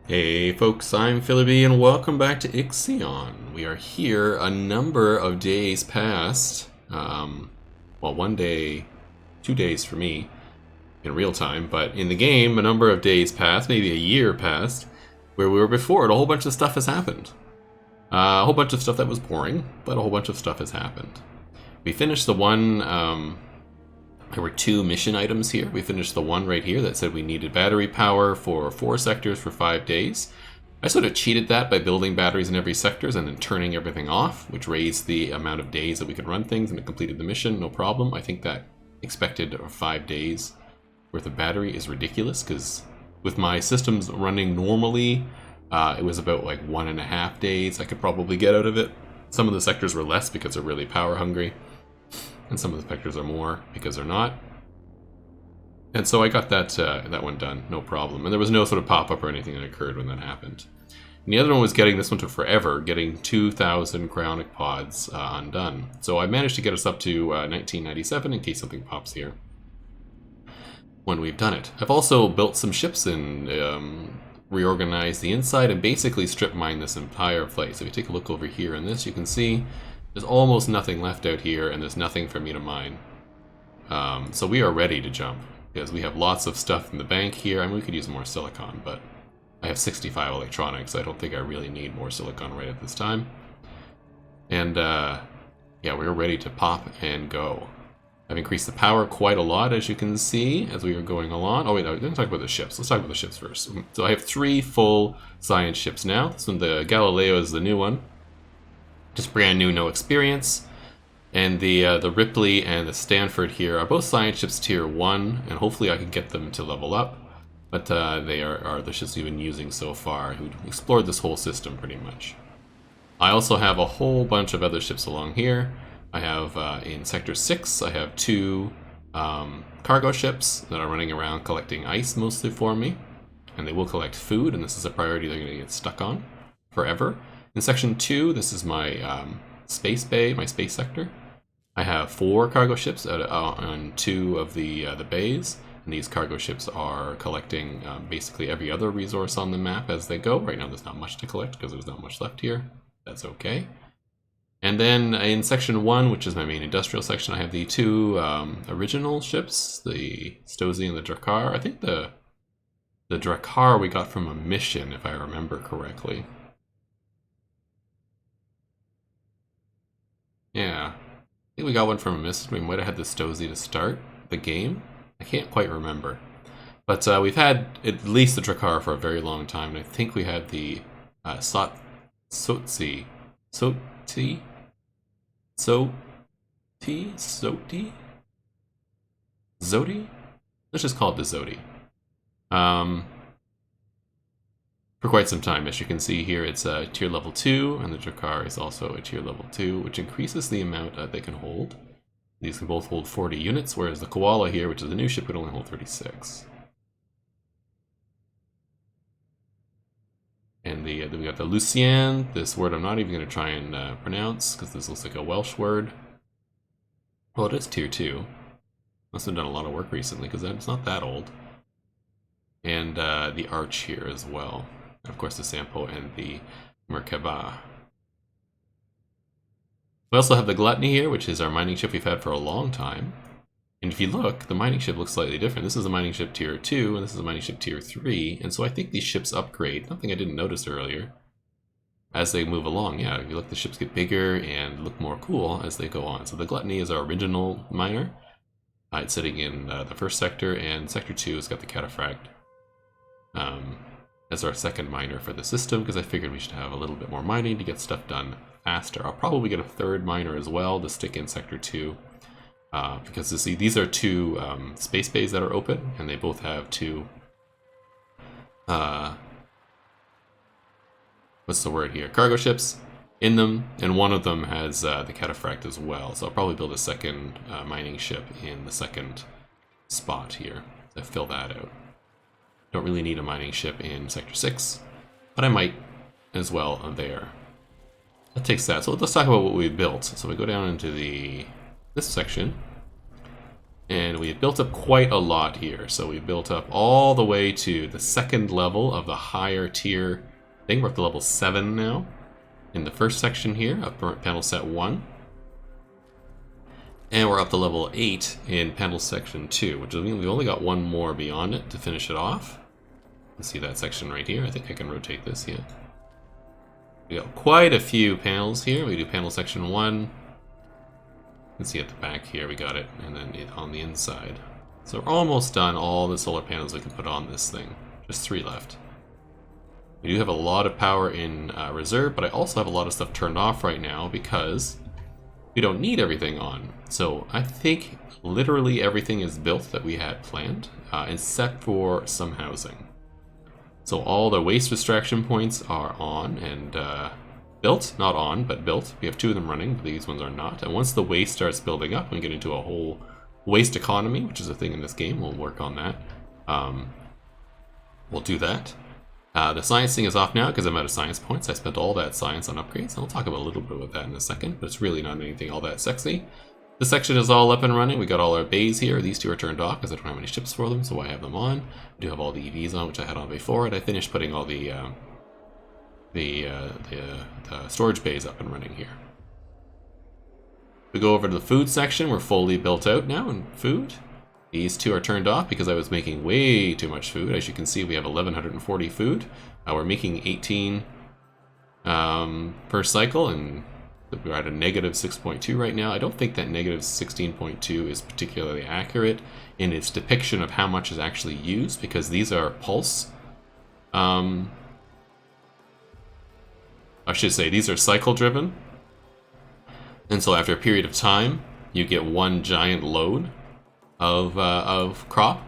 Hey folks, I'm Philippi and welcome back to IXION. We are here a number of days past, well 1 day, 2 days for me in real time, but in the game a number of days passed, maybe a year passed, where we were before and a whole bunch of stuff has happened. A whole bunch of stuff that was boring, but a whole bunch of stuff has happened. We finished the one, there were two mission items here. We finished the one right here that said we needed battery power for 4 sectors for 5 days. I sort of cheated that by building batteries in every sectors and then turning everything off, which raised the amount of days that we could run things, and it completed the mission, no problem. I think that expected 5 days worth of battery is ridiculous, because with my systems running normally, it was about like 1.5 days I could probably get out of it. Some of the sectors were less because they're really power hungry, and some of the sectors are more because they're not. And so I got that one done, no problem. And there was no sort of pop-up or anything that occurred when that happened. And the other one was getting this one took forever, getting 2,000 cryonic pods undone. So I managed to get us up to 1997 in case something pops here when we've done it. I've also built some ships and reorganized the inside and basically strip mined this entire place. If you take a look over here in this, you can see there's almost nothing left out here, and there's nothing for me to mine. So we are ready to jump, because we have lots of stuff in the bank here. I mean, we could use more silicon, but I have 65 electronics, so I don't think I really need more silicon right at this time. And yeah, we're ready to pop and go. I've increased the power quite a lot, as you can see, as we are going along. Oh wait, no, we didn't talk about the ships. Let's talk about the ships first. So I have 3 full science ships now. This one, the Galileo, is the new one. Just brand new, no experience. And the Ripley and the Stanford here are both science ships tier 1, and hopefully I can get them to level up. But they are the ships we've been using so far, who explored this whole system pretty much. I also have a whole bunch of other ships along here. I have, in Sector 6, I have 2 cargo ships that are running around collecting ice mostly for me. And they will collect food, and this is a priority they're going to get stuck on forever. In Section 2, this is my space bay, my space sector. I have 4 cargo ships on 2 of the bays, and these cargo ships are collecting basically every other resource on the map as they go. Right now there's not much to collect because there's not much left here. That's okay. And then in Section 1, which is my main industrial section, I have the 2 original ships, the Stozy and the Drakkar. I think the Drakkar we got from a mission, if I remember correctly. Yeah, I think we got one from a mission. We might have had the Stozy to start the game. I can't quite remember. But we've had at least the Drakkar for a very long time, and I think we had the Soti? Zodi? Let's just call it the Zodi. For quite some time. As you can see here, it's tier level 2, and the Drakkar is also a tier level 2, which increases the amount they can hold. These can both hold 40 units, whereas the Koala here, which is a new ship, would only hold 36. And we got the Lucien, this word I'm not even going to try and pronounce, because this looks like a Welsh word. Well, it is tier 2. Must have done a lot of work recently, because it's not that old. And the Arch here as well. And of course the Sampo and the Merkaba. We also have the Gluttony here, which is our mining ship we've had for a long time. And if you look, the mining ship looks slightly different. This is a mining ship tier 2, and this is a mining ship tier 3. And so I think these ships upgrade, something I didn't notice earlier, as they move along. Yeah, if you look, the ships get bigger and look more cool as they go on. So the Gluttony is our original miner. It's sitting in the first sector, and Sector 2 has got the Cataphract as our second miner for the system, because I figured we should have a little bit more mining to get stuff done faster. I'll probably get a 3rd miner as well to stick in Sector 2, because you see, these are 2 space bays that are open, and they both have 2, what's the word here, cargo ships in them, and one of them has the Cataphract as well, so I'll probably build a 2nd mining ship in the 2nd spot here to fill that out. Don't really need a mining ship in Sector 6, but I might as well there. That takes that. So let's talk about what we built. So we go down into this section, And we have built up quite a lot here. So we built up all the way to the second level of the higher tier thing. We're up to level 7 now in the first section here of panel set 1. And we're up to level 8 in panel section 2, which means we've only got one more beyond it to finish it off. You can see that section right here. I think I can rotate this, yeah. We got quite a few panels here. We do panel section 1. You can see at the back here we got it, and then on the inside. So we're almost done all the solar panels we can put on this thing. Just 3 left. We do have a lot of power in reserve, but I also have a lot of stuff turned off right now because we don't need everything on. So I think literally everything is built that we had planned, except for some housing. So all the waste extraction points are on and built, not on, but built. We have 2 of them running, but these ones are not. And once the waste starts building up, we get into a whole waste economy, which is a thing in this game. We'll work on that. We'll do that. The science thing is off now because I'm out of science points. I spent all that science on upgrades, and I'll talk about a little bit about that in a second, but it's really not anything all that sexy. This section is all up and running. We got all our bays here. These 2 are turned off because I don't have any ships for them, so I have them on. I do have all the EVs on, which I had on before, and I finished putting all the storage bays up and running here. We go over to the food section. We're fully built out now in food. These 2 are turned off because I was making way too much food. As you can see, we have 1140 food. We're making 18 per cycle, and we're at a negative 6.2 right now. I don't think that negative 16.2 is particularly accurate in its depiction of how much is actually used, because these are pulse. I should say these are cycle driven. And so after a period of time, you get one giant load of crop,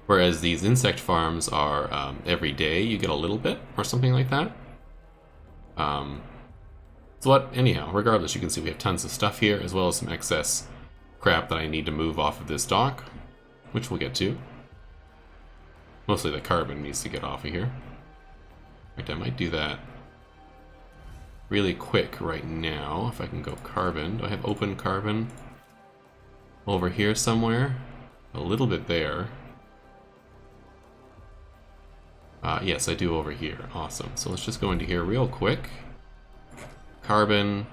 whereas these insect farms are every day you get a little bit or something like that. Anyhow, regardless, you can see we have tons of stuff here, as well as some excess crap that I need to move off of this dock, which we'll get to. Mostly the carbon needs to get off of here. In fact, I might do that really quick right now, if I can go carbon. Do I have open carbon over here somewhere? A little bit there. Yes, I do over here. Awesome. So let's just go into here real quick. Carbon.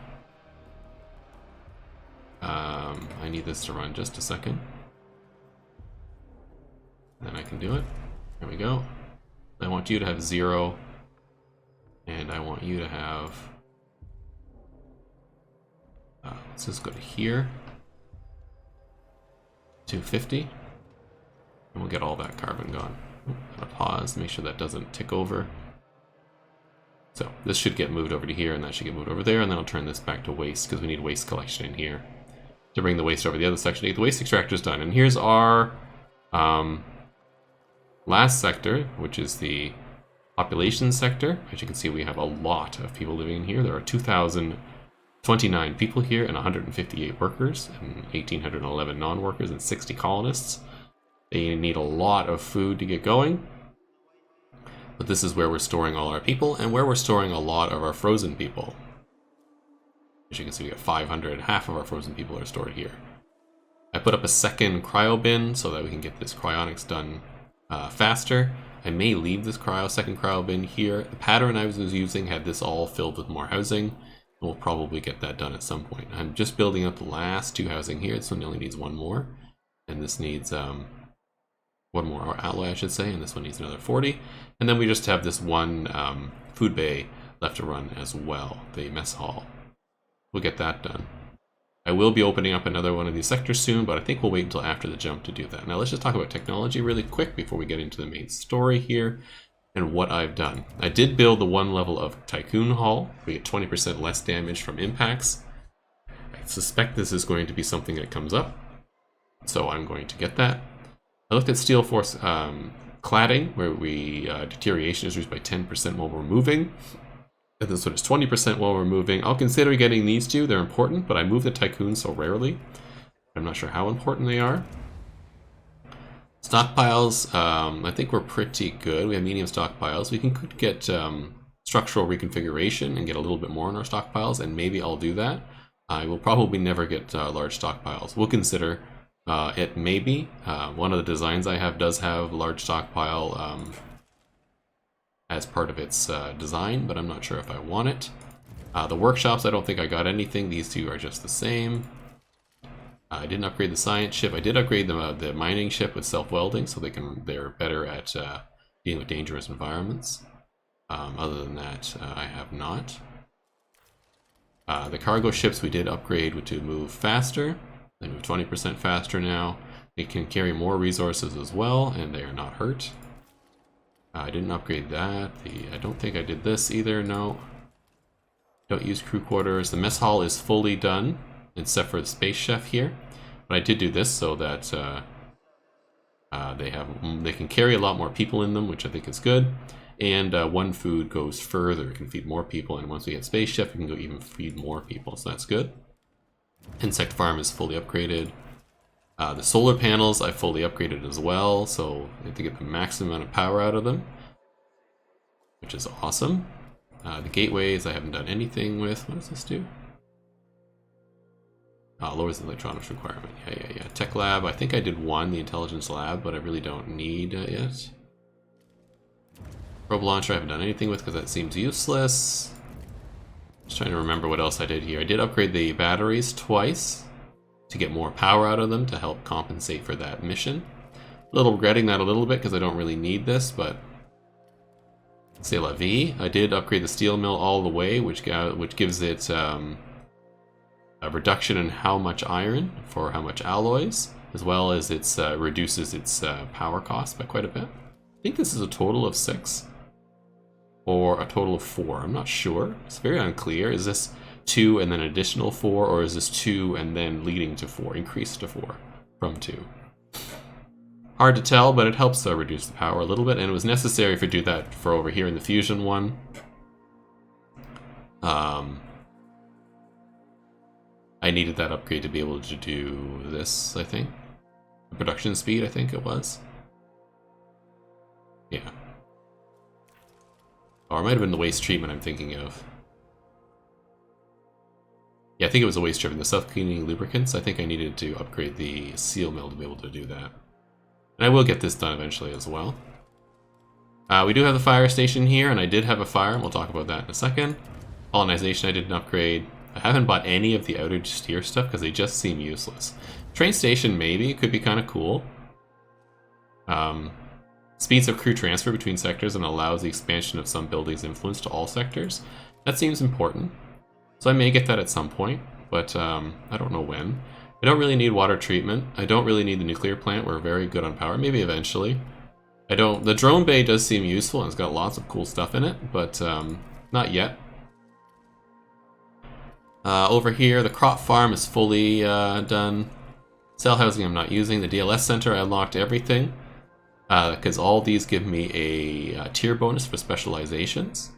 I need this to run just a second. Then I can do it. There we go. I want you to have 0. And I want you to have... let's just go to here. 250. And we'll get all that carbon gone. Gotta pause, make sure that doesn't tick over. So this should get moved over to here, and that should get moved over there, and then I'll turn this back to waste, because we need waste collection in here to bring the waste over the other section to get the waste extractors done. And here's our last sector, which is the population sector. As you can see, we have a lot of people living in here. There are 2,029 people here and 158 workers, and 1,811 non-workers, and 60 colonists. They need a lot of food to get going. But this is where we're storing all our people, and where we're storing a lot of our frozen people. As you can see, we got 500, half of our frozen people are stored here. I put up a second cryo bin so that we can get this cryonics done faster. I may leave this second cryo bin here. The pattern I was using had this all filled with more housing. We'll probably get that done at some point. I'm just building up the last 2 housing here. This one only needs 1 more, and this needs 1 more alloy, I should say, and this one needs another 40. And then we just have this 1 food bay left to run as well, the mess hall. We'll get that done. I will be opening up another one of these sectors soon, but I think we'll wait until after the jump to do that. Now let's just talk about technology really quick before we get into the main story here and what I've done. I did build the 1 level of Tycoon Hull. We get 20% less damage from impacts. I suspect this is going to be something that comes up, so I'm going to get that. I looked at Steel Force cladding, where deterioration is reduced by 10% while we're moving. And this one is 20% while we're moving. I'll consider getting these 2. They're important, but I move the Tycoon so rarely. I'm not sure how important they are. Stockpiles, I think we're pretty good. We have medium stockpiles. We can get structural reconfiguration and get a little bit more in our stockpiles, and maybe I'll do that. I will probably never get large stockpiles. We'll consider It may be. One of the designs I have does have large stockpile as part of its design, but I'm not sure if I want it. The workshops, I don't think I got anything. These two are just the same. I didn't upgrade the science ship. I did upgrade the mining ship with self-welding, so they're better at dealing with dangerous environments. Other than that, I have not. The cargo ships we did upgrade to move faster. They move 20% faster now. They can carry more resources as well, and they are not hurt. I didn't upgrade that. I don't think I did this either, no. Don't use crew quarters. The mess hall is fully done, except for the space chef here. But I did do this so that they can carry a lot more people in them, which I think is good. And one food goes further, it can feed more people, and once we get space chef, we can go even feed more people, so that's good. Insect farm is fully upgraded. The solar panels I fully upgraded as well, so I have to get the maximum amount of power out of them, which is awesome. The gateways I haven't done anything with. What does this do? Lowers the electronics requirement. Yeah. Tech lab, I think I did one, the intelligence lab, but I really don't need it. Probe launcher I haven't done anything with because that seems useless. Just trying to remember what else I did here. I did upgrade the batteries twice to get more power out of them to help compensate for that mission. A little regretting that a little bit because I don't really need this, but c'est la vie. I did upgrade the steel mill all the way, which gives it a reduction in how much iron for how much alloys, as well as it reduces its power cost by quite a bit. I think this is a total of 6. Or a total of 4. I'm not sure. It's very unclear. Is this 2 and then additional 4, or is this 2 and then leading to 4, increased to 4 from 2? Hard to tell, but it helps reduce the power a little bit, and it was necessary to do that for over here in the fusion one. I needed that upgrade to be able to do this, I think. The production speed, I think it was. Yeah. Or it might have been the waste treatment I'm thinking of. Yeah, I think it was the waste treatment. The self-cleaning lubricants, I think I needed to upgrade the seal mill to be able to do that. And I will get this done eventually as well. We do have the fire station here, and I did have a fire, and we'll talk about that in a second. Colonization I didn't upgrade. I haven't bought any of the outer tier stuff because they just seem useless. Train station, maybe. It could be kind of cool. Speeds of crew transfer between sectors and allows the expansion of some buildings' influence to all sectors. That seems important. So I may get that at some point, but I don't know when. I don't really need water treatment. I don't really need the nuclear plant. We're very good on power. Maybe eventually. The drone bay does seem useful and it's got lots of cool stuff in it, but not yet. Over here, the crop farm is fully done. Cell housing I'm not using. The DLS center, I unlocked everything. Because all these give me a tier bonus for specializations,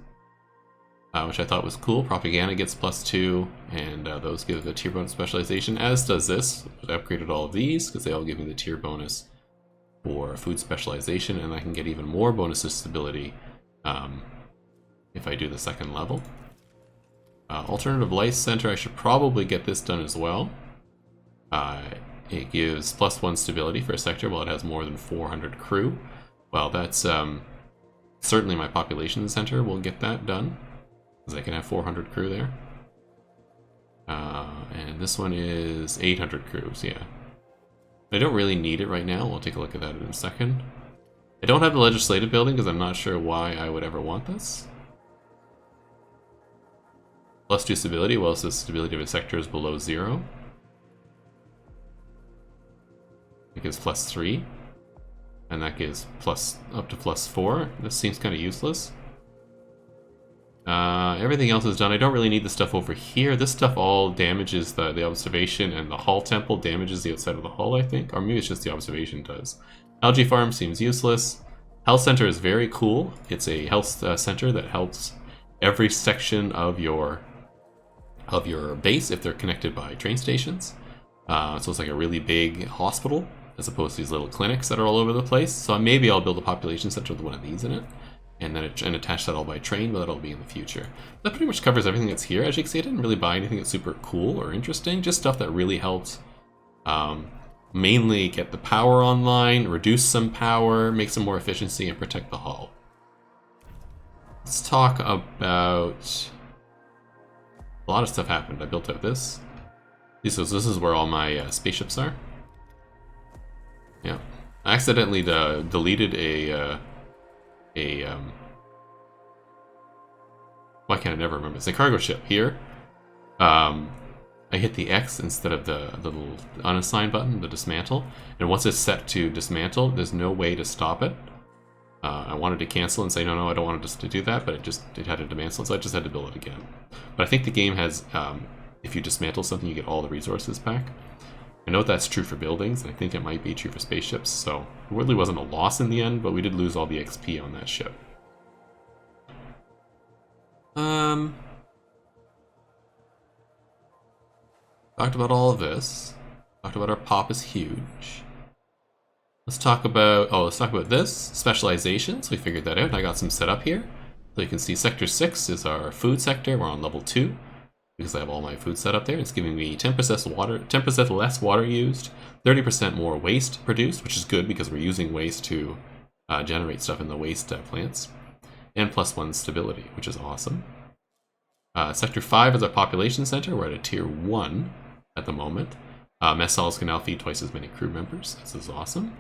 which I thought was cool. Propaganda gets +2, and those give the tier bonus specialization, as does this. I upgraded all of these because they all give me the tier bonus for food specialization, and I can get even more bonuses stability if I do the second level. Alternative Life Center, I should probably get this done as well. It gives +1 stability for a sector while it has more than 400 crew. Well, that's certainly my population center will get that done, because I can have 400 crew there. And this one is 800 crews, yeah. I don't really need it right now. We'll take a look at that in a second. I don't have the legislative building because I'm not sure why I would ever want this. +2 stability, well, so the stability of a sector is below 0. It gives +3, and that gives up to +4. This seems kind of useless. Everything else is done. I don't really need the stuff over here. This stuff all damages the observation, and the hull temple damages the outside of the hull, I think. Or maybe it's just the observation does. Algae farm seems useless. Health center is very cool. It's a health center that helps every section of your base if they're connected by train stations. So it's like a really big hospital, as opposed to these little clinics that are all over the place. So maybe I'll build a population center with one of these in it, and then attach that all by train, but that'll be in the future. That pretty much covers everything that's here. As you can see, I didn't really buy anything that's super cool or interesting, just stuff that really helped mainly get the power online, reduce some power, make some more efficiency, and protect the hull. Let's talk about... A lot of stuff happened. I built out this. This is where all my spaceships are. Yeah. I accidentally deleted why can't I never remember? It's a cargo ship here. I hit the X instead of the little unassign button, the dismantle. And once it's set to dismantle, there's no way to stop it. I wanted to cancel and say, no, I don't want it to do that, but it had to dismantle, so I just had to build it again. But I think the game has, if you dismantle something, you get all the resources back. I know that's true for buildings, and I think it might be true for spaceships, so it really wasn't a loss in the end, but we did lose all the XP on that ship. Talked about all of this. Talked about our pop is huge. Let's talk about this, specializations. We figured that out, and I got some set up here. So you can see Sector 6 is our food sector. We're on level 2, because I have all my food set up there. It's giving me 10% less water used, 30% more waste produced, which is good because we're using waste to generate stuff in the waste plants, and +1 stability, which is awesome. Sector 5 is our population center. We're at a tier 1 at the moment. Mess halls can now feed twice as many crew members. This is awesome.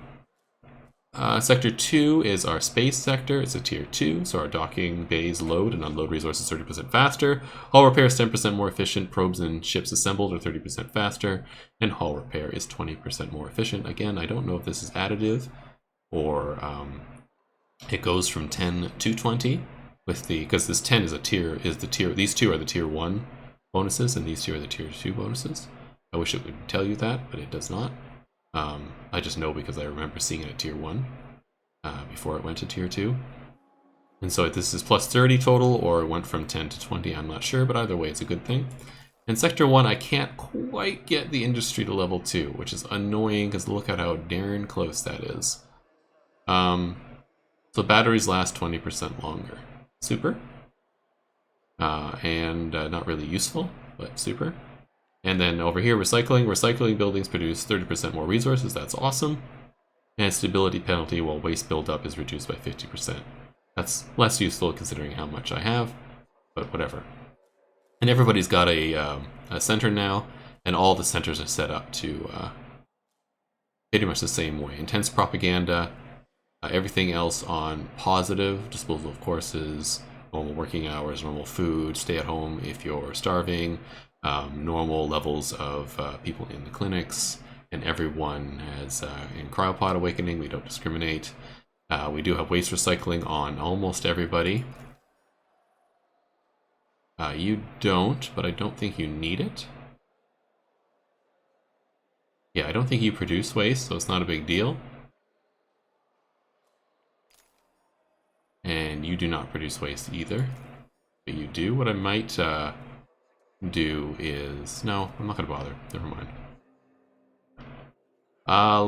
Sector 2 is our space sector. It's a tier 2, so our docking bays load and unload resources 30% faster. Hull repair is 10% more efficient. Probes and ships assembled are 30% faster. And hull repair is 20% more efficient. Again, I don't know if this is additive or it goes from 10 to 20 with the, because this 10 is these two are the tier 1 bonuses and these two are the tier 2 bonuses. I wish it would tell you that, but it does not. I just know because I remember seeing it at tier 1 before it went to tier 2. And so this is plus 30 total, or it went from 10 to 20, I'm not sure, but either way it's a good thing. In Sector 1, I can't quite get the industry to level 2, which is annoying because look at how darn close that is. So batteries last 20% longer. Super. And not really useful, but super. And then over here, recycling buildings produce 30% more resources. That's awesome. And stability penalty while waste buildup is reduced by 50%. That's less useful considering how much I have, but whatever. And everybody's got a center now, and all the centers are set up to pretty much the same way. Intense propaganda, everything else on positive, disposal of courses, normal working hours, normal food, stay at home if you're starving, normal levels of people in the clinics, and everyone has in cryopod awakening. We don't discriminate. We do have waste recycling on almost everybody. You don't, but I don't think you need it. Yeah, I don't think you produce waste, so it's not a big deal. And you do not produce waste either. But you do. What I might do is... No, I'm not going to bother. Never mind.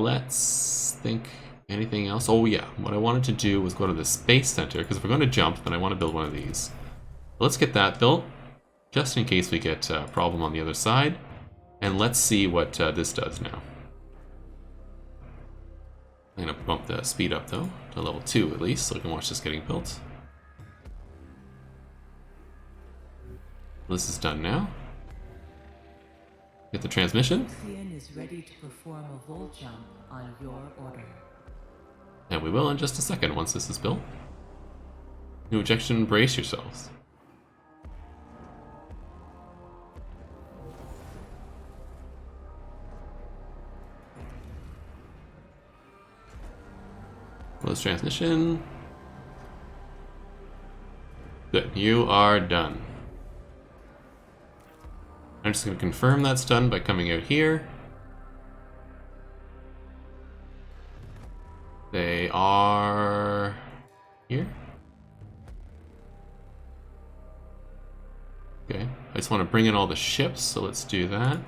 Let's think anything else. Oh yeah, what I wanted to do was go to the Space Center, because if we're going to jump, then I want to build one of these. Let's get that built, just in case we get a problem on the other side. And let's see what this does now. I'm going to bump the speed up, though, to level 2 at least, so I can watch this getting built. This is done now. Get the transmission. IXION is ready to perform a volt jump on your order. And we will in just a second once this is built. New ejection, brace yourselves. Close transmission. Good, you are done. I'm just going to confirm that's done by coming out here. They are here. Okay, I just want to bring in all the ships, so let's do that.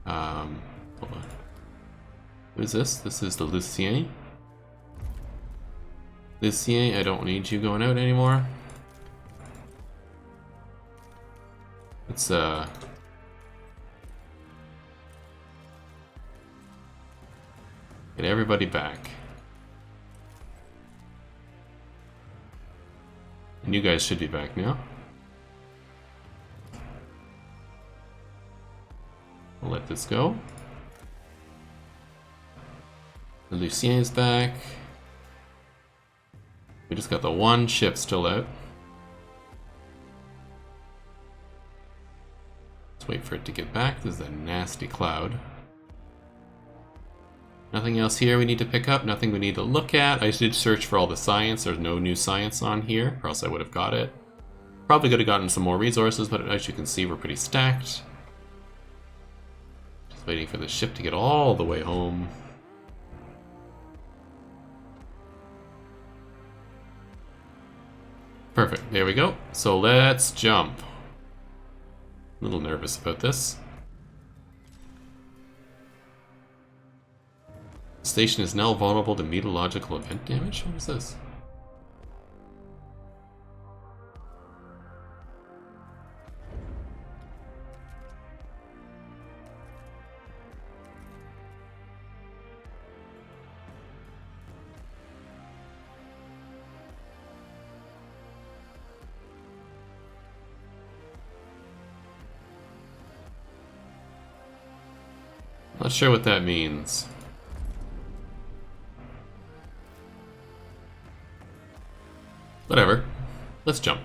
Hold on. Who's this? This is the Lucien. Lucien, I don't need you going out anymore. Let's Get everybody back. And you guys should be back now. We'll let this go. The Lucien's back. We just got the one ship still out. Let's wait for it to get back. This is a nasty cloud. Nothing else here we need to pick up, nothing we need to look at. I did search for all the science. There's no new science on here, or else I would have got it. Probably could have gotten some more resources, but as you can see, we're pretty stacked. Just waiting for the ship to get all the way home. Perfect, there we go. So let's jump. A little nervous about this. The station is now vulnerable to meteorological event damage? What is this? Not sure what that means. Whatever. Let's jump.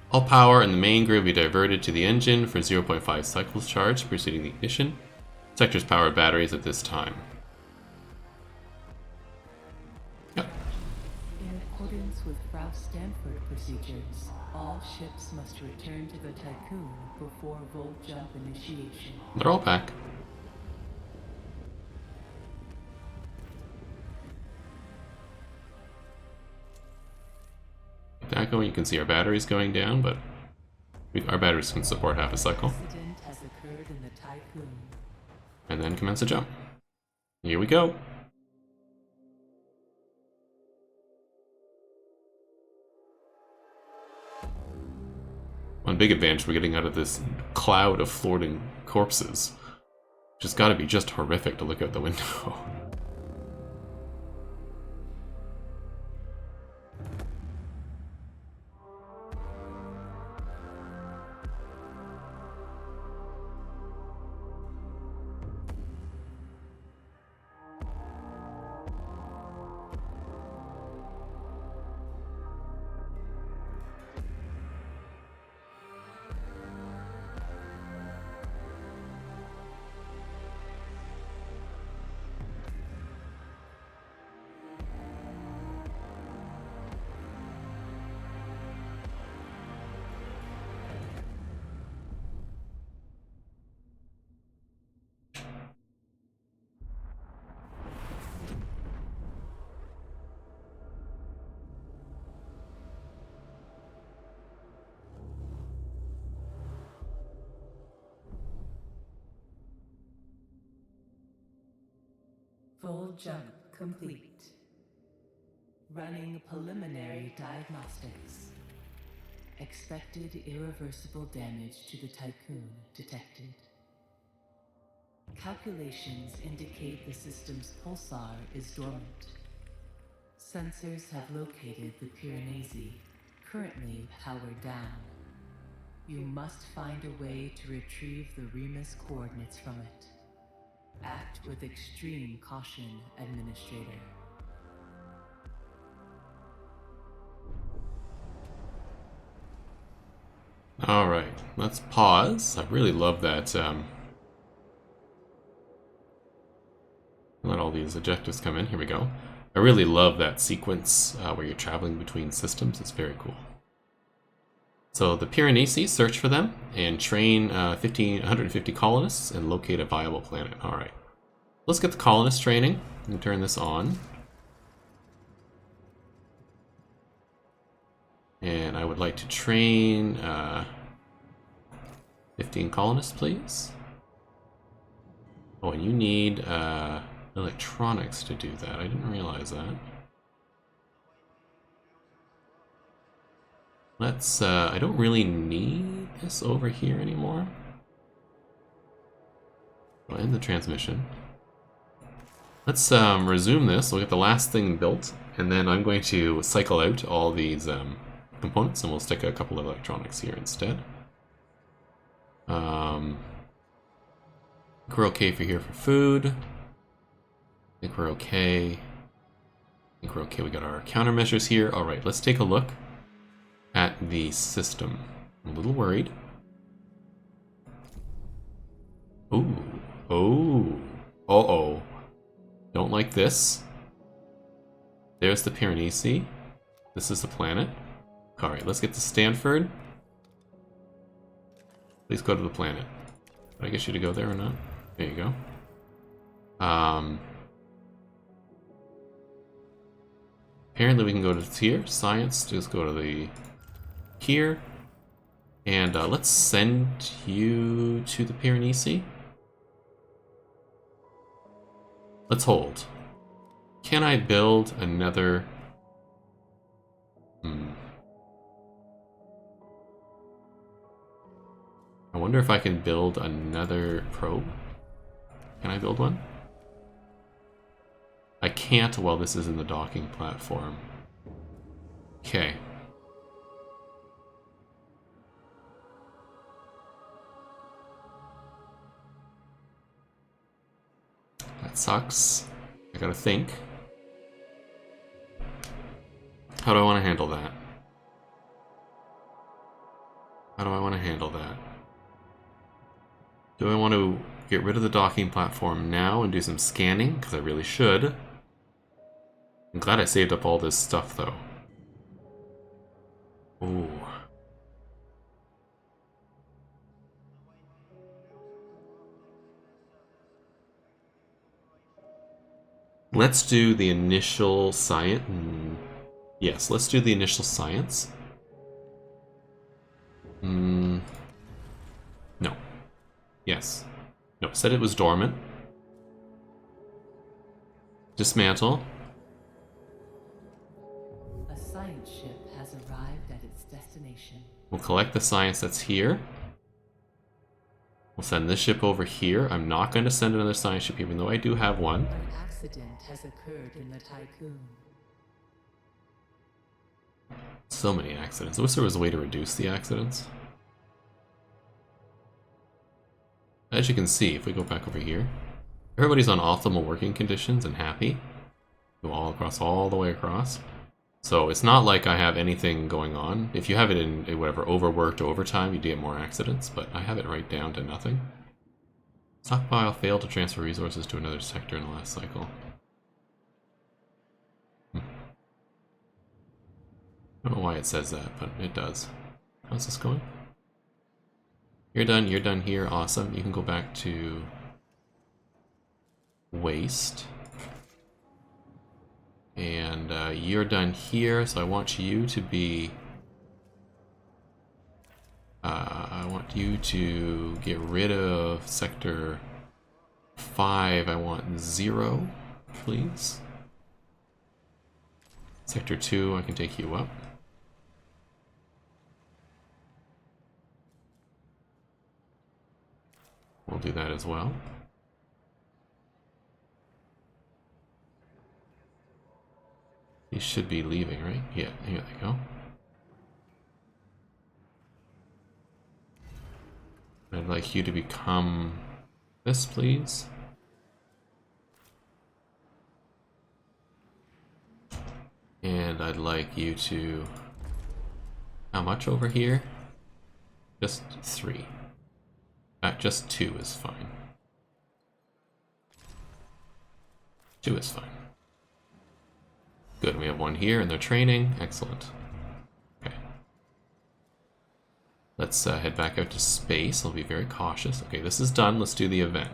All power in the main grid will be diverted to the engine for 0.5 cycles charge preceding the ignition. Sectors powered batteries at this time. Yep. In accordance with Frau Stanford procedures, all ships must return to the Tiqqun before volt jump initiation. They're all back. That going, you can see our batteries going down, but our batteries can support half a cycle. Incident has occurred in the Tiqqun. And then commence a jump. Here we go. One big advantage we're getting out of this cloud of floating corpses. Which has got to be just horrific to look out the window. Full jump complete. Running preliminary diagnostics. Expected irreversible damage to the Tiqqun detected. Calculations indicate the system's pulsar is dormant. Sensors have located the Piranesi, currently powered down. You must find a way to retrieve the Remus coordinates from it. Act with extreme caution, Administrator. Alright, let's pause. I really love that. Let all these objectives come in. Here we go. I really love that sequence where you're traveling between systems. It's very cool. So the Piranesi, search for them and train 150 colonists and locate a viable planet. Alright. Let's get the colonist training and turn this on. And I would like to train 15 colonists, please. Oh, and you need electronics to do that. I didn't realize that. Let's, I don't really need this over here anymore. I'll end the transmission. Let's resume this. We'll get the last thing built, and then I'm going to cycle out all these components, and we'll stick a couple of electronics here instead. I think we're okay for here for food. I think we're okay. I think we're okay. We got our countermeasures here. All right, let's take a look at the system. I'm a little worried. Ooh. Oh. Uh-oh. Don't like this. There's the Piranesi. This is the planet. Alright, let's get to Stanford. Please go to the planet. Did I get you to go there or not? There you go. Apparently we can go to here. Science. Just go to the... here. And let's send you to the Piranesi. Let's hold. Can I build another... I wonder if I can build another probe. Can I build one? I can't while this is in the docking platform. Okay. That sucks. I gotta think. How do I want to handle that? How do I want to handle that? Do I want to get rid of the docking platform now and do some scanning? Because I really should. I'm glad I saved up all this stuff, though. Ooh. Let's do the initial science. Yes, let's do the initial science. No. Yes. No, said it was dormant. Dismantle. A science ship has arrived at its destination. We'll collect the science that's here. We'll send this ship over here. I'm not going to send another science ship, even though I do have one. An accident has occurred in the Tiqqan. So many accidents. I wish there was a way to reduce the accidents. As you can see, if we go back over here, everybody's on optimal working conditions and happy. Go all across, all the way across. So it's not like I have anything going on. If you have it in whatever, overworked overtime, you do get more accidents, but I have it right down to nothing. Stockpile failed to transfer resources to another sector in the last cycle. I don't know why it says that, but it does. How's this going? You're done here, awesome. You can go back to waste. And you're done here, so I want you to be... I want you to get rid of sector 5. I want 0, please. Sector 2, I can take you up. We'll do that as well. These should be leaving, right? Yeah, here they go. I'd like you to become this, please. And I'd like you to... How much over here? Just 3. Just 2 is fine. 2 is fine. Good, we have 1 here and they're training. Excellent. Okay. Let's head back out to space. I'll be very cautious. Okay, this is done. Let's do the event.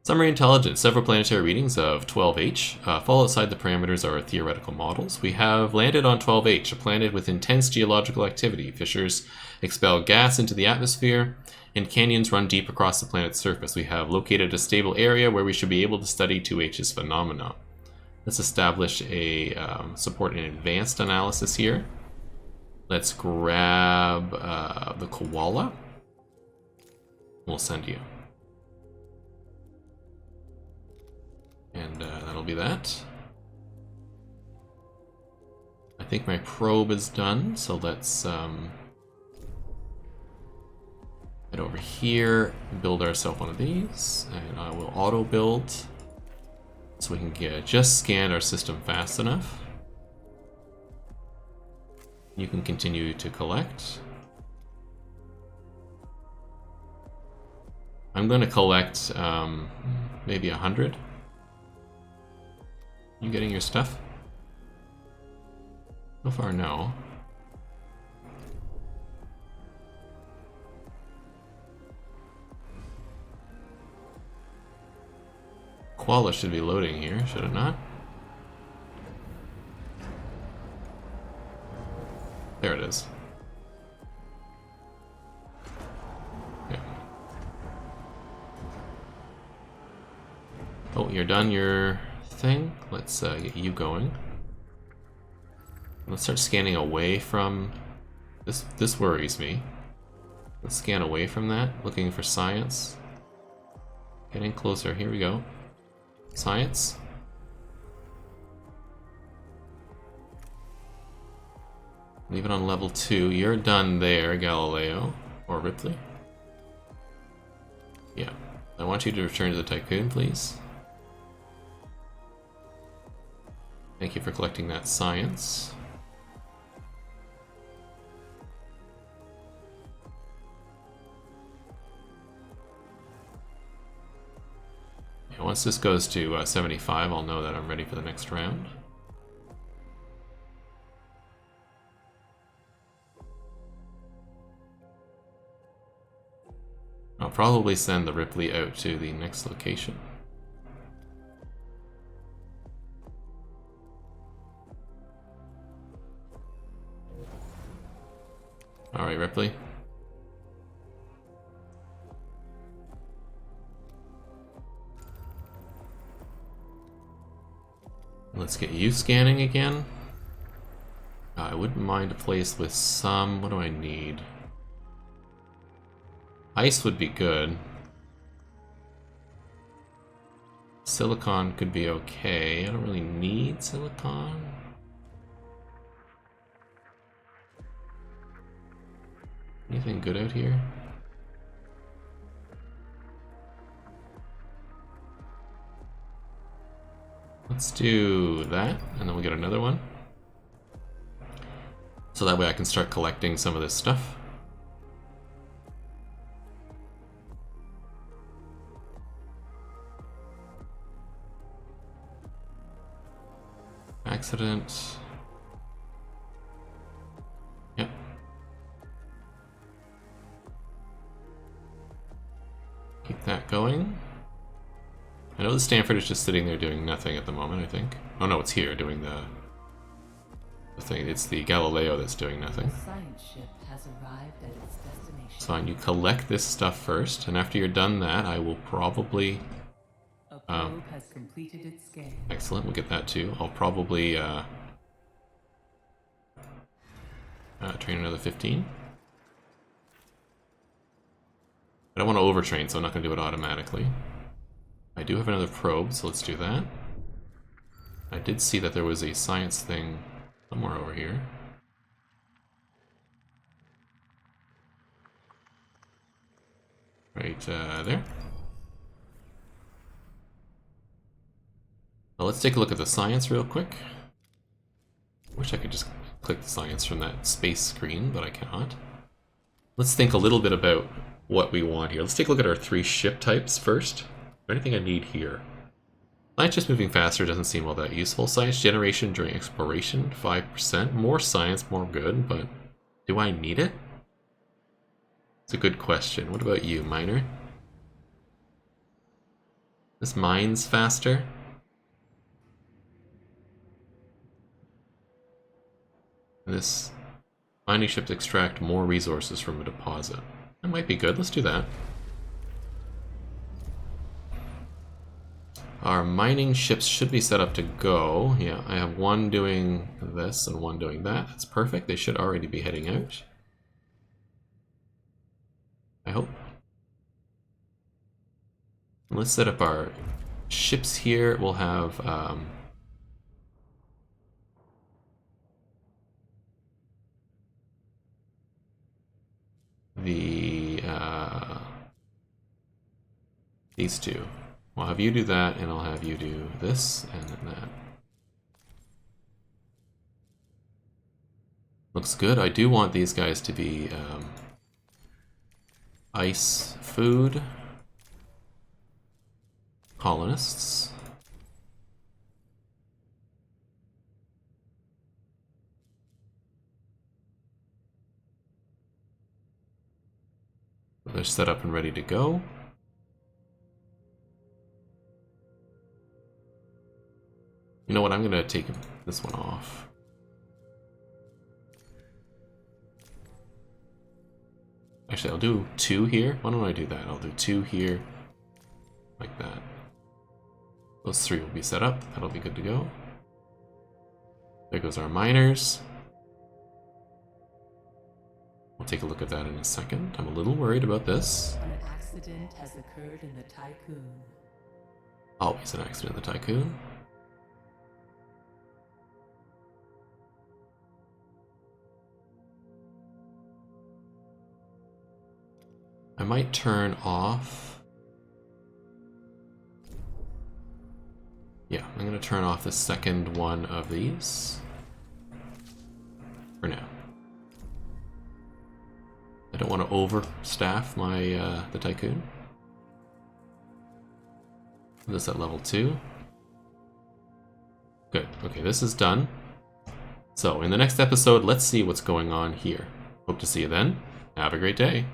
Summary intelligence. Several planetary readings of 12H fall outside the parameters of our theoretical models. We have landed on 12H, a planet with intense geological activity. Fissures expel gas into the atmosphere, and canyons run deep across the planet's surface. We have located a stable area where we should be able to study 2H's phenomena. Let's establish a support an advanced analysis here. Let's grab the koala. we'll send you. And that'll be that. I think my probe is done, so let's head over here, build ourselves one of these, and I will auto build so we can just scan our system fast enough. You can continue to collect. I'm going to collect maybe 100. You getting your stuff? So far, no. Koala should be loading here, should it not? There it is. Okay. Oh, you're done your thing? Let's get you going. Let's start scanning away from this. This worries me. Let's scan away from that, looking for science. Getting closer. Here we go. Science. Leave it on level 2. You're done there, Galileo. Or Ripley. Yeah. I want you to return to the Tiqqun, please. Thank you for collecting that science. Yeah, once this goes to 75, I'll know that I'm ready for the next round. I'll probably send the Ripley out to the next location. Alright, Ripley. Let's get you scanning again. I wouldn't mind a place with some... What do I need? Ice would be good. Silicon could be okay. I don't really need silicon. Anything good out here? Let's do that, and then we'll get another one. So that way I can start collecting some of this stuff. Accident. Yep. Keep that going. I know the Stanford is just sitting there doing nothing at the moment, I think. Oh no, it's here doing the thing. It's the Galileo that's doing nothing. The science ship has arrived at its destination. It's fine, you collect this stuff first, and after you're done that, I will probably... A probe has completed its scan. Excellent, we'll get that too. I'll probably train another 15. I don't want to overtrain, so I'm not going to do it automatically. I do have another probe, so let's do that. I did see that there was a science thing somewhere over here. Right there. Well, let's take a look at the science real quick. Wish I could just click the science from that space screen, but I cannot. Let's think a little bit about what we want here. Let's take a look at our 3 ship types first. Anything I need here? Science just moving faster doesn't seem all that useful. Science generation during exploration, 5%. More science, more good, but do I need it? It's a good question. What about you, miner? This mine's faster? This mining ship to extract more resources from a deposit. That might be good. Let's do that. Our mining ships should be set up to go. Yeah, I have one doing this and one doing that. That's perfect. They should already be heading out. I hope. Let's set up our ships here. We'll have these two. I'll have you do that, and I'll have you do this and then that. Looks good. I do want these guys to be ice food colonists. They're set up and ready to go. You know what? I'm going to take this one off. Actually, I'll do 2 here. Why don't I do that? I'll do 2 here, like that. Those 3 will be set up. That'll be good to go. There goes our miners. We'll take a look at that in a second. I'm a little worried about this. An accident has occurred in the Tiqqun. Always an accident in the Tiqqun. I might turn off. Yeah, I'm going to turn off the second one of these for now. I don't want to overstaff my the Tycoon. This at level 2. Good. Okay, this is done. So in the next episode, let's see what's going on here. Hope to see you then. Have a great day.